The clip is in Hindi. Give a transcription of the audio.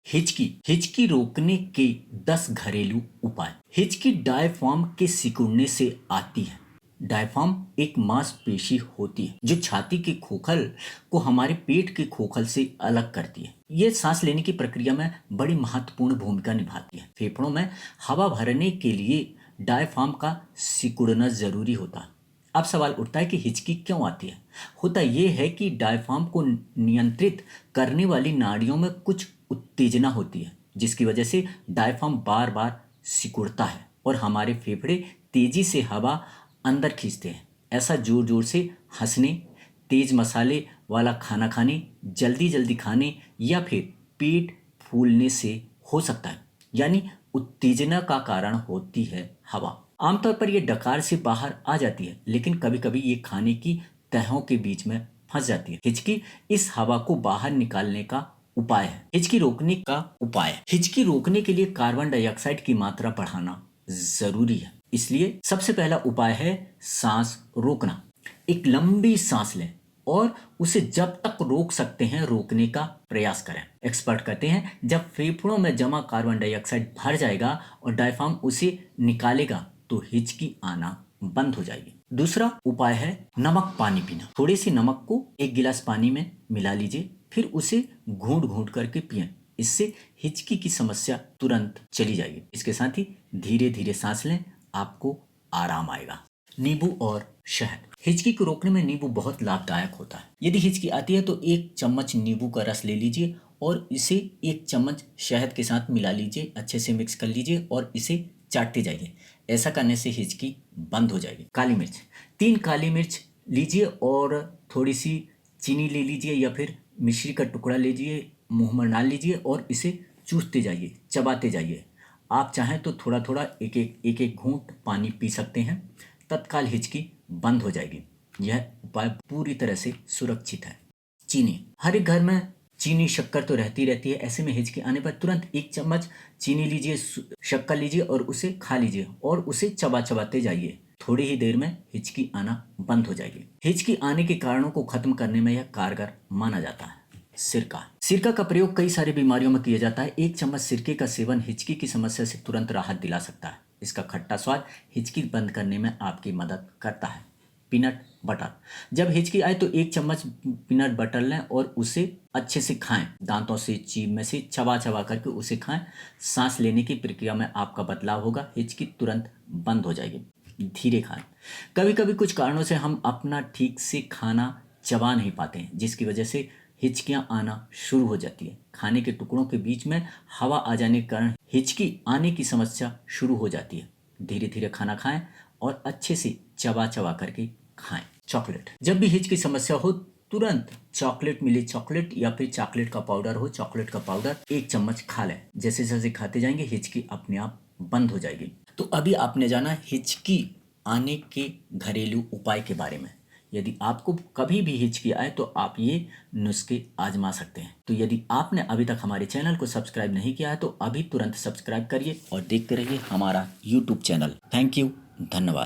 हिचकी हिचकी रोकने के 10 घरेलू उपाय। हिचकी डायफ्राम के सिकुड़ने से आती है। डायफ्राम एक मांसपेशी होती है जो छाती के खोखल को हमारे पेट के खोखल से अलग करती है। ये सांस लेने की प्रक्रिया में बड़ी महत्वपूर्ण भूमिका निभाती है। फेफड़ों में हवा भरने के लिए डायफ्राम का सिकुड़ना जरूरी होता है। अब सवाल उठता है कि हिचकी क्यों आती है। होता यह है कि डायफ्राम को नियंत्रित करने वाली नाड़ियों में कुछ उत्तेजना होती है, जिसकी वजह से डायफ्राम बार बार सिकुड़ता है और हमारे फेफड़े तेजी से हवा अंदर खींचते हैं। ऐसा जोर जोर से हंसने, तेज मसाले वाला खाना खाने, जल्दी जल्दी खाने या फिर पेट फूलने से हो सकता है। यानी उत्तेजना का कारण होती है हवा। आमतौर पर यह डकार से बाहर आ जाती है, लेकिन कभी कभी ये खाने की तहों के बीच में फंस जाती है। हिचकी इस हवा को बाहर निकालने का उपाय है। हिचकी रोकने का उपाय। हिचकी रोकने के लिए कार्बन डाइऑक्साइड की मात्रा बढ़ाना जरूरी है। इसलिए सबसे पहला उपाय है सांस रोकना। एक लंबी सांस लें और उसे जब तक रोक सकते हैं रोकने का प्रयास करें। एक्सपर्ट कहते हैं जब फेफड़ों में जमा कार्बन डाइऑक्साइड भर जाएगा और डायफ्राम उसे निकालेगा तो हिचकी आना बंद हो जाएगी। दूसरा उपाय है नमक पानी पीना। थोड़ी सी नमक को एक गिलास पानी में मिला लीजिए, फिर उसे घूंट घूंट करके पिएं। इससे हिचकी की समस्या तुरंत चली जाएगी। इसके साथ ही धीरे धीरे सांस लें, आपको आराम आएगा। नींबू और शहद। हिचकी को रोकने में नींबू बहुत लाभदायक होता है। यदि हिचकी आती है तो 1 चम्मच नींबू का रस ले लीजिए और इसे 1 चम्मच शहद के साथ मिला लीजिए, अच्छे से मिक्स कर लीजिए और इसे चाटते जाइए। ऐसा करने से हिचकी बंद हो जाएगी। काली मिर्च। 3 काली मिर्च लीजिए और थोड़ी सी चीनी ले लीजिए या फिर मिश्री का टुकड़ा लीजिए, मुंह में डाल लीजिए और इसे चूसते जाइए, चबाते जाइए। आप चाहें तो थोड़ा थोड़ा एक एक घूंट पानी पी सकते हैं। तत्काल हिचकी बंद हो जाएगी। यह उपाय पूरी तरह से सुरक्षित है। चीनी। हर एक घर में चीनी शक्कर तो रहती रहती है। ऐसे में हिचकी आने पर तुरंत 1 चम्मच चीनी लीजिए, शक्कर लीजिए और उसे खा लीजिए और उसे चबाते जाइए। थोड़ी ही देर में हिचकी आना बंद हो जाएगी। हिचकी आने के कारणों को खत्म करने में यह कारगर माना जाता है। सिरका। सिरका का प्रयोग कई सारी बीमारियों में किया जाता है। 1 चम्मच सिरके का सेवन हिचकी की समस्या से तुरंत राहत दिला सकता है। इसका खट्टा स्वाद हिचकी बंद करने में आपकी मदद करता है। Peanut butter. जब हिचकी आए तो 1 चम्मच पीनट बटर लें और उसे अच्छे से खाएं। दांतों से, जीभ में से चबा चबा करके उसे खाएं। सांस लेने की प्रक्रिया में आपका बदलाव होगा। हिचकी तुरंत बंद हो जाएगी। धीरे खाएं। कभी कभी कुछ कारणों से हम अपना ठीक से खाना चबा नहीं पाते हैं, जिसकी वजह से हिचकियां आना शुरू हो जाती है। खाने के टुकड़ों के बीच में हवा आ जाने के कारण हिचकी आने की समस्या शुरू हो जाती है। धीरे धीरे खाना खाएं और अच्छे से चबा चबा करके खाएं। चॉकलेट। जब भी हिचकी समस्या हो तुरंत चॉकलेट मिले, चॉकलेट या फिर चॉकलेट का पाउडर हो, चॉकलेट का पाउडर 1 चम्मच खा लें। जैसे जैसे खाते जाएंगे हिचकी अपने आप बंद हो जाएगी। तो अभी आपने जाना हिचकी आने के घरेलू उपाय के बारे में। यदि आपको कभी भी हिचकी आए तो आप ये नुस्खे आजमा सकते हैं। तो यदि आपने अभी तक हमारे चैनल को सब्सक्राइब नहीं किया है तो अभी तुरंत सब्सक्राइब करिए और देखते रहिए हमारा यूट्यूब चैनल। थैंक यू, धन्यवाद।